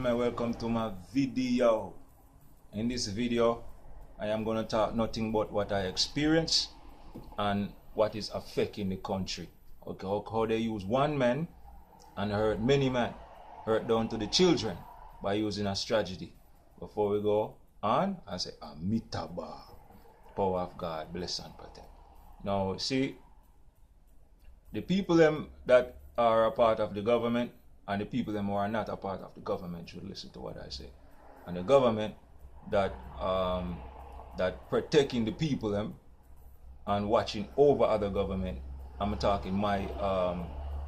Welcome to my video. In this video, I am going to talk nothing but what I experience and what is affecting the country. Okay, how they use one man and hurt many men, hurt down to the children by using a strategy. Before we go on, I say Amitabha, power of God, bless and protect. Now, see, the people them that are a part of the government and the people them who are not a part of the government should listen to what I say. And the government that protecting the people them and watching over other government, I'm talking my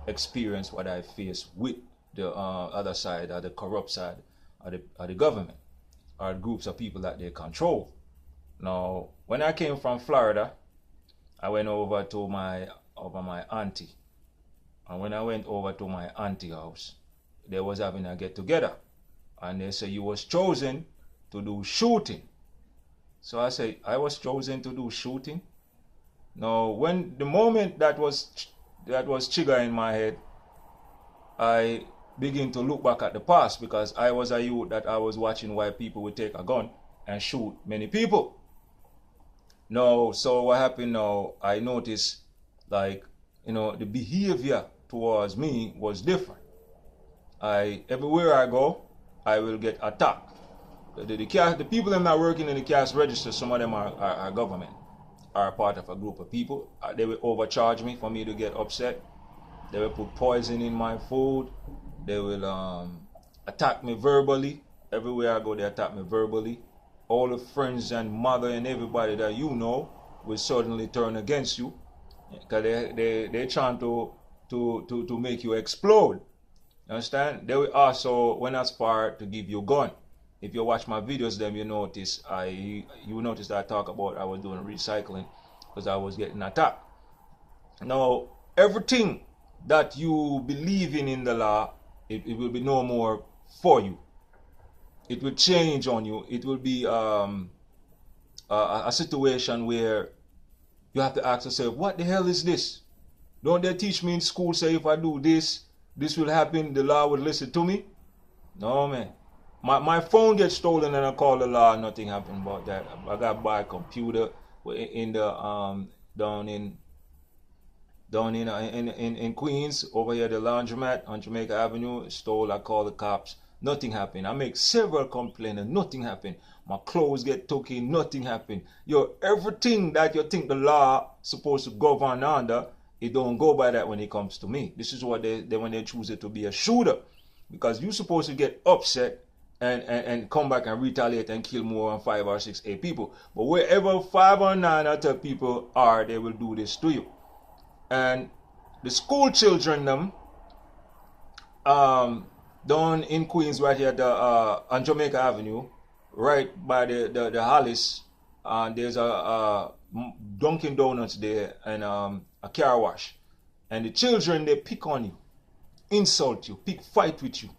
experience, what I face with the other side, or the corrupt side of the government, or groups of people that they control. Now, when I came from Florida, I went over to my auntie. And when I went over to my auntie house, they was having a get together. And they said you was chosen to do shooting. So I said, I was chosen to do shooting? Now, when the moment that was trigger in my head, I begin to look back at the past, because I was a youth that I was watching why people would take a gun and shoot many people. Now, so what happened now, I noticed, like, the behavior towards me was different. Everywhere I go, I will get attacked. The people that are working in the cash register, some of them are government, are part of a group of people. They will overcharge me for me to get upset. They will put poison in my food. They will attack me verbally. Everywhere I go, they attack me verbally. All the friends and mother and everybody that you know will suddenly turn against you, because they're trying to make you explode. You understand? They will also went as far to give you a gun. If you watch my videos, then you notice that I talk about I was doing recycling because I was getting attacked. Now, everything that you believe in the law, it will be no more for you. It will change on you. It will be a situation where you have to ask yourself, what the hell is this? Don't they teach me in school, say if I do this, this will happen, the law will listen to me? No, man. My phone gets stolen and I call the law, nothing happened about that. I got to buy a computer in the down in Queens, over here, the laundromat on Jamaica Avenue, stole, I call the cops. Nothing happened. I make several complaints and nothing happened. My clothes get taken, nothing happened. Everything that you think the law supposed to govern under, it don't go by that when it comes to me. This is what when they choose it to be a shooter. Because you're supposed to get upset and come back and retaliate and kill more than 5 or 6, 8 people. But wherever 5 or 9 or 10 people are, they will do this to you. And the school children them, down in Queens, right here on Jamaica Avenue, right by the Hollis, there's a Dunkin' Donuts there and a car wash. And the children, they pick on you, insult you, fight with you,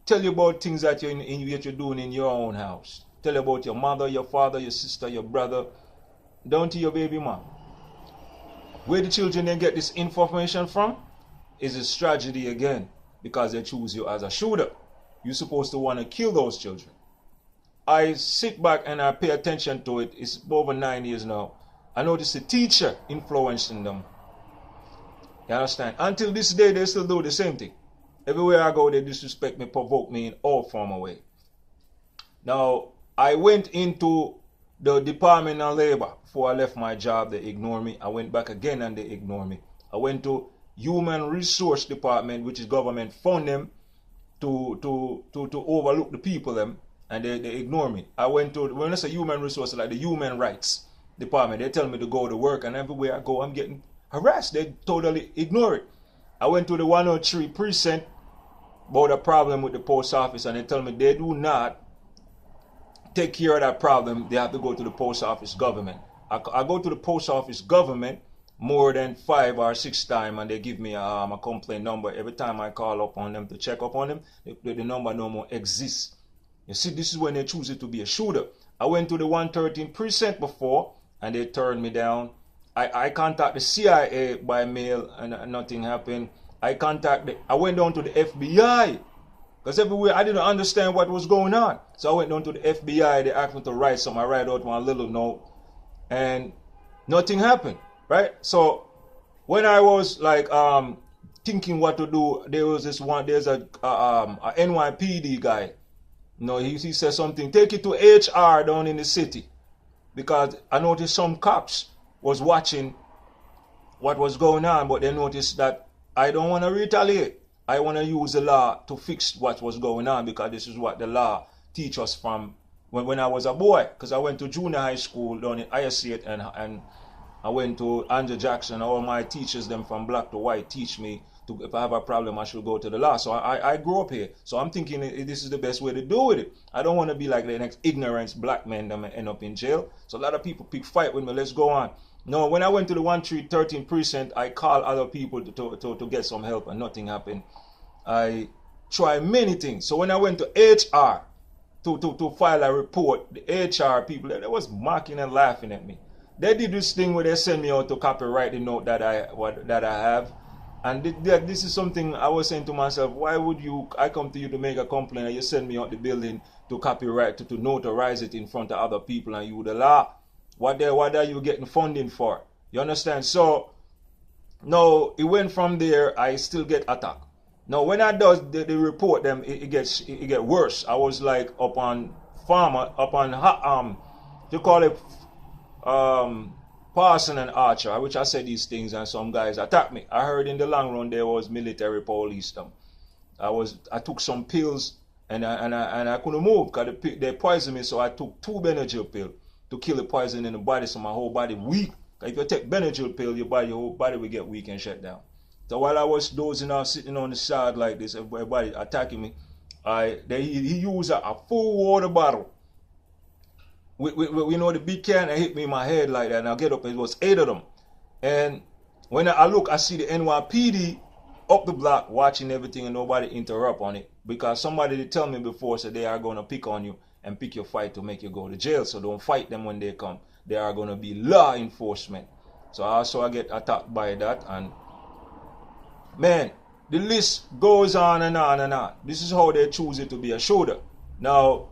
tell you about things that you're doing in your own house. Tell you about your mother, your father, your sister, your brother, down to your baby mom. Where the children then get this information from is a strategy again, because they choose you as a shooter. You're supposed to want to kill those children. I sit back and I pay attention to it. It's over 9 years now. I notice the teacher influencing them. You understand? Until this day, they still do the same thing. Everywhere I go, they disrespect me, provoke me in all form of way. Now, I went into the Department of Labor before I left my job. They ignored me. I went back again and they ignored me. I went to Human Resource Department, which is government fund them to overlook the people them, and they ignore me. I went to, when I say human resources, like the Human Rights Department, they tell me to go to work, and everywhere I go, I'm getting harassed. They totally ignore it. I went to the 103 precinct about a problem with the post office, and they tell me they do not take care of that problem. They have to go to the post office government. I go to the post office government more than 5 or 6 times, and they give me a complaint number. Every time I call up on them to check up on them, the number no more exists. You see, this is when they choose it to be a shooter. I went to the 113 precinct before, and they turned me down. I contacted the CIA by mail, and nothing happened. I went down to the FBI Because everywhere I didn't understand what was going on. So I went down to the FBI. They asked me to write something. I write out one little note, and nothing happened. Right. So when I was like thinking what to do, there's a NYPD guy. He said something. Take it to HR down in the city, because I noticed some cops was watching what was going on, but they noticed that I don't want to retaliate. I want to use the law to fix what was going on, because this is what the law teach us from when I was a boy. Because I went to junior high school down in Iosate, and I went to Andrew Jackson. All my teachers, them from black to white, teach me if I have a problem, I should go to the law. So I grew up here. So I'm thinking this is the best way to do with it. I don't want to be like the next ignorant black man that end up in jail. So a lot of people pick fight with me. Let's go on. No, when I went to the 1313 precinct, I called other people to get some help, and nothing happened. I tried many things. So when I went to HR to file a report, the HR people, they was mocking and laughing at me. They did this thing where they send me out to copyright the note that I have. And this is something I was saying to myself, why would I come to you to make a complaint and you send me out the building to copyright, to notarize it in front of other people, and you the law? What are you getting funding for? You understand? So, no, it went from there, I still get attacked. Now, when I does the report them, it gets worse. I was like up on you call it, Parson and Archer, which I said these things, and some guys attacked me. I heard in the long run there was military police them. I took some pills, and I couldn't move because they poisoned me. So I took 2 Benadryl pills to kill the poison in the body, so my whole body weak. If you take Benadryl pill, your whole body will get weak and shut down. So while I was dozing out, sitting on the side like this, everybody attacking me, he used a full water bottle. We know the big can, and hit me in my head like that, and I get up, and it was 8 of them. And when I look, I see the NYPD up the block watching everything, and nobody interrupt on it, because somebody did tell me before, said they are going to pick on you and pick your fight to make you go to jail. So don't fight them when they come. They are going to be law enforcement. So I get attacked by that, and man, the list goes on and on and on. This is how they choose it to be a shooter. Now,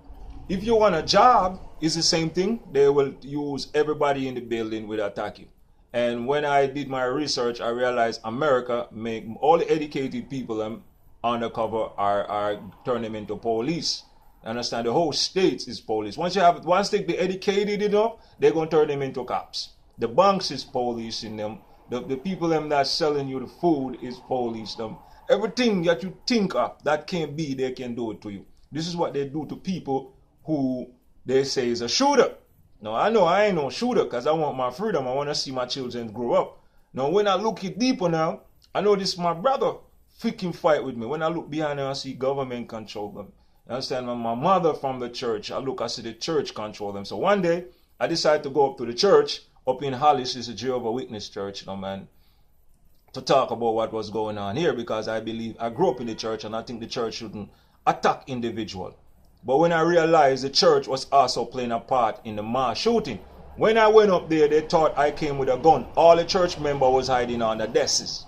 if you want a job, it's the same thing. They will use everybody in the building will attack you. And when I did my research, I realized America make all the educated people undercover are turn them into police. Understand? The whole state is police. Once they be educated enough, they're gonna turn them into cops. The banks is police in them. The people them that's selling you the food is police them. Everything that you think of that can't be, they can do it to you. This is what they do to people who they say is a shooter. Now, I know I ain't no shooter because I want my freedom. I want to see my children grow up. Now, when I look it deeper now, I know this my brother freaking fight with me. When I look behind her, I see government control them. You understand? My mother from the church, I see the church control them. So one day, I decided to go up to the church up in Hollis, is a Jehovah's Witness church, man, to talk about what was going on here, because I believe I grew up in the church, and I think the church shouldn't attack individual. But when I realized the church was also playing a part in the mass shooting, when I went up there, they thought I came with a gun. All the church member was hiding under desks.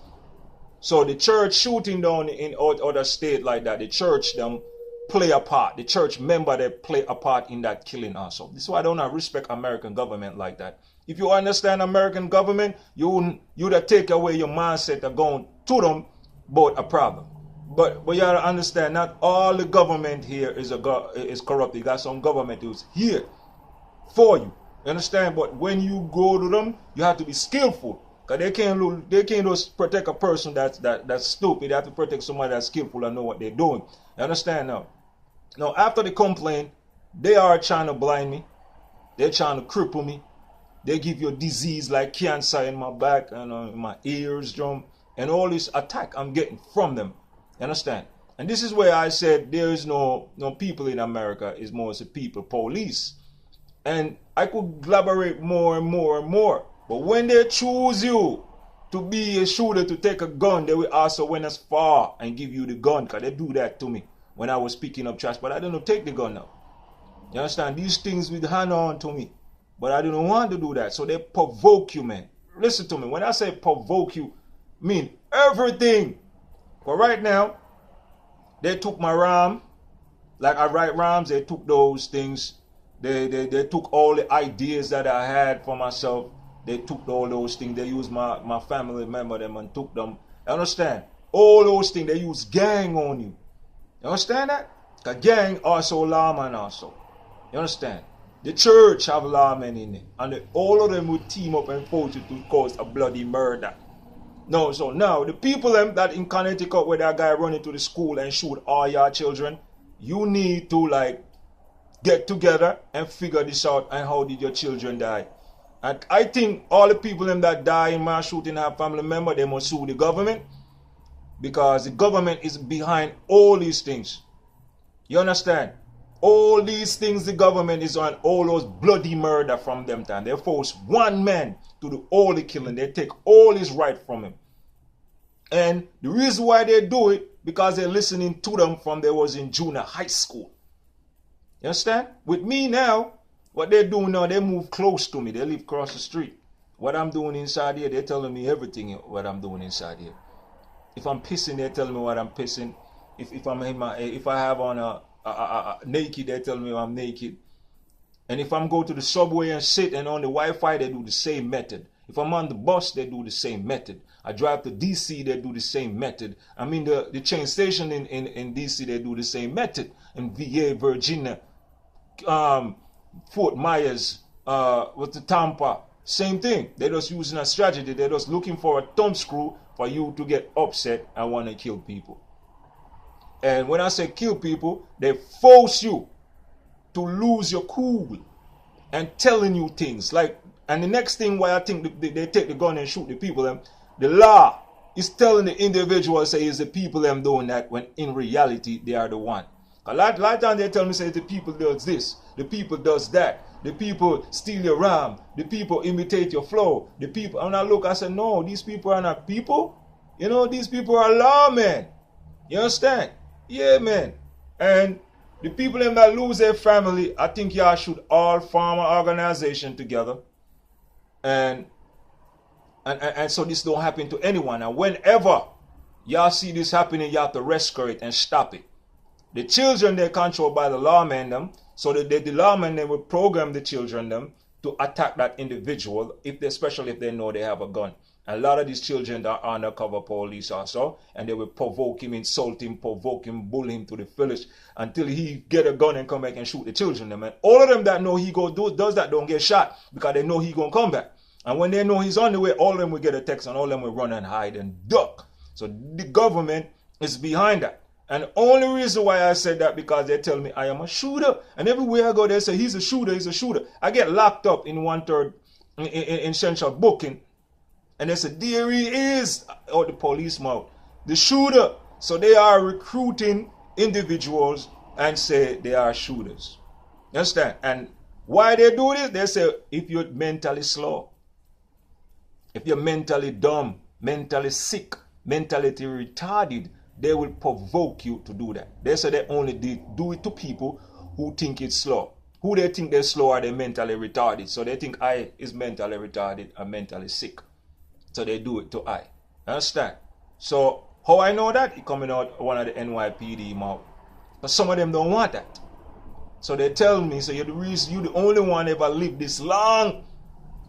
So the church shooting down in other state like that, the church them play a part. The church member, they play a part in that killing also. This is why I don't respect American government like that. If you understand American government, you'd take away your mindset of going to them about a problem. But you gotta understand, not all the government here is corrupt. You got some government who's here for you. You understand? But when you go to them, you have to be skillful. Because they can't just protect a person that's stupid. They have to protect somebody that's skillful and know what they're doing. You understand now? Now, after the complaint, they are trying to blind me. They're trying to cripple me. They give you a disease like cancer in my back and in my ears, drum, and all this attack I'm getting from them. You understand? And this is where I said there is no people in America. It's more as a people police. And I could elaborate more and more and more. But when they choose you to be a shooter, to take a gun, they will also went as far and give you the gun. Because they do that to me when I was picking up trash. But I didn't take the gun now. You understand? These things will hand on to me. But I didn't want to do that. So they provoke you, man. Listen to me. When I say provoke you, I mean everything. But right now, They took my RAM. Like I write rhymes, they took those things. They took all the ideas that I had for myself. They took all those things. They used my family member them and took them. You understand? All those things, they use gang on you. You understand that? The gang also lawman also. You understand? The church have lawmen in it. And all of them would team up and force you to cause a bloody murder. No, so now the people them that in Connecticut where that guy run into the school and shoot all your children, you need to like get together and figure this out. And how did your children die? And I think all the people them that die in mass shooting have family member, they must sue the government, because the government is behind all these things. You understand? All these things the government is on, all those bloody murder from them time. They force one man to do all the killing. They take all his right from him. And the reason why they do it, because they're listening to them from they was in junior high school. You understand? With me now, what they're doing now, they move close to me. They live across the street. What I'm doing inside here, they're telling me everything what I'm doing inside here. If I'm pissing, they're telling me what I'm pissing. If I have on a naked, they're telling me I'm naked. And if I'm go to the subway and sit and on the Wi-Fi, they do the same method. If I'm on the bus, they do the same method. I drive to DC, they do the same method. I mean, the train station in DC, they do the same method. In VA, Virginia, Fort Myers, with the Tampa, same thing. They're just using a strategy. They're just looking for a thumbscrew for you to get upset and want to kill people. And when I say kill people, they force you to lose your cool and telling you things like. And the next thing why I think they take the gun and shoot the people, the law is telling the individual, say, it's the people them doing that, when in reality they are the one. A lot of times they tell me, say, the people does this, the people does that, the people steal your RAM, the people imitate your flow, the people. And I look, I said, no, these people are not people. You know, these people are lawmen. You understand? Yeah, man. And the people them that lose their family, I think y'all should all form an organization together. And so this don't happen to anyone. And whenever y'all see this happening, you have to rescue it and stop it. The children, they're controlled by the lawmen them. So the lawmen, they will program the children them to attack that individual, especially if they know they have a gun. And a lot of these children are undercover police also, and they will provoke him, insult him, provoke him, bully him to the village until he get a gun and come back and shoot the children them. And all of them that know he does that don't get shot, because they know he gonna come back. And when they know he's on the way, all of them will get a text and all of them will run and hide and duck. So the government is behind that. And the only reason why I said that, because they tell me I am a shooter. And everywhere I go, they say he's a shooter, he's a shooter. I get locked up in 1/3 in central booking. And they say, there he is, or the police mouth, the shooter. So they are recruiting individuals and say they are shooters. You understand? And why they do this? They say, if you're mentally slow, if you're mentally dumb, mentally sick, mentally retarded, they will provoke you to do that. They say they only do it to people who think it's slow. Who they think they're slow are they mentally retarded. So they think I is mentally retarded and mentally sick. So they do it to I. Understand? So how I know that? It coming out one of the NYPD mouth. But some of them don't want that. So they tell me, so you're the only one ever lived this long.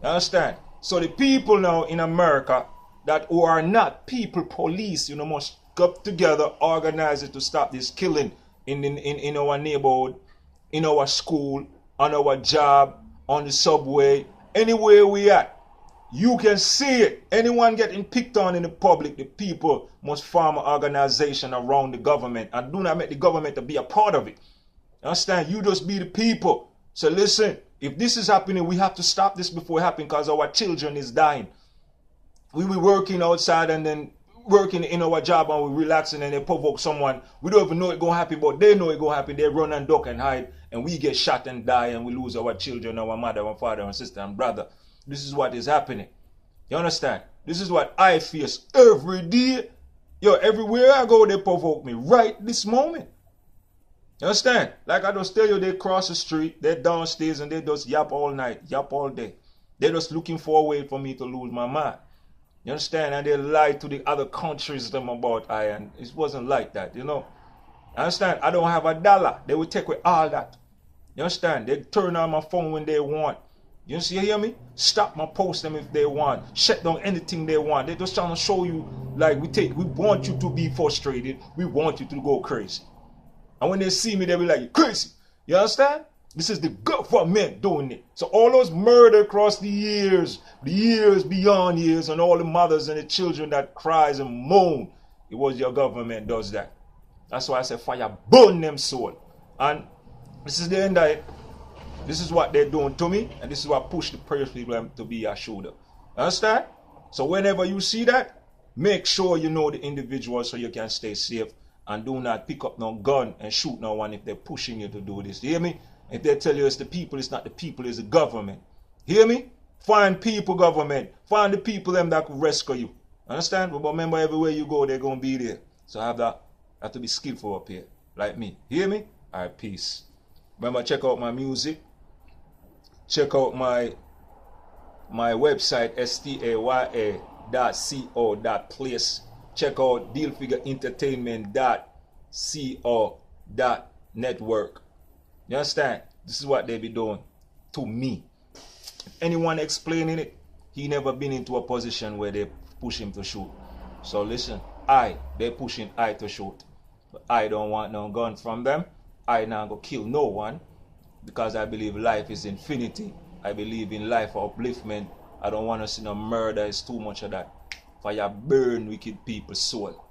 Understand? So the people now in America that who are not people police, must come together, organize it to stop this killing in our neighborhood, in our school, on our job, on the subway, anywhere we at. You can see it. Anyone getting picked on in the public, the people must form an organization around the government and do not make the government to be a part of it. Understand? You just be the people. So listen, if this is happening, we have to stop this before it happens, because our children is dying. We be working outside and then working in our job and we relaxing and they provoke someone. We don't even know it's going to happen, but they know it's going to happen. They run and duck and hide and we get shot and die and we lose our children, our mother, our father, our sister and brother. This is what is happening. You understand? This is what I face every day. Everywhere I go, they provoke me right this moment. You understand? Like I just tell you, they cross the street, they're downstairs and they just yap all night, yap all day. They're just looking for a way for me to lose my mind. You understand? And they lie to the other countries them about I, and it wasn't like that, Understand? I don't have a dollar. They will take away all that. You understand? They turn on my phone when they want. You see, you hear me? Stop my post them if they want. Shut down anything they want. They just trying to show you like we want you to be frustrated. We want you to go crazy. And when they see me, they be like, you crazy. You understand? This is the government doing it. So all those murder across the years beyond years, and all the mothers and the children that cries and moan, it was your government does that. That's why I say fire burn them soul. And this is the end of it. This is what they're doing to me, and this is what push the prayers people to be a shoulder. Understand? So whenever you see that, make sure you know the individual so you can stay safe, and do not pick up no gun and shoot no one if they're pushing you to do this. You hear me? If they tell you it's the people, it's not the people, it's the government. Hear me? Find people, government. Find the people them that could rescue you. Understand? But remember, everywhere you go, they're going to be there. So have to be skillful up here, like me. Hear me? All right, peace. Remember, check out my music. Check out my website, staya.co.place. Check out dealfigurentertainment.co.network. You understand? This is what they be doing to me. If anyone explaining it, he never been into a position where they push him to shoot. So listen, they pushing I to shoot. But I don't want no gun from them. I not go kill no one, because I believe life is infinity. I believe in life upliftment. I don't want to see no murder. It's too much of that. Fire burn wicked people's soul.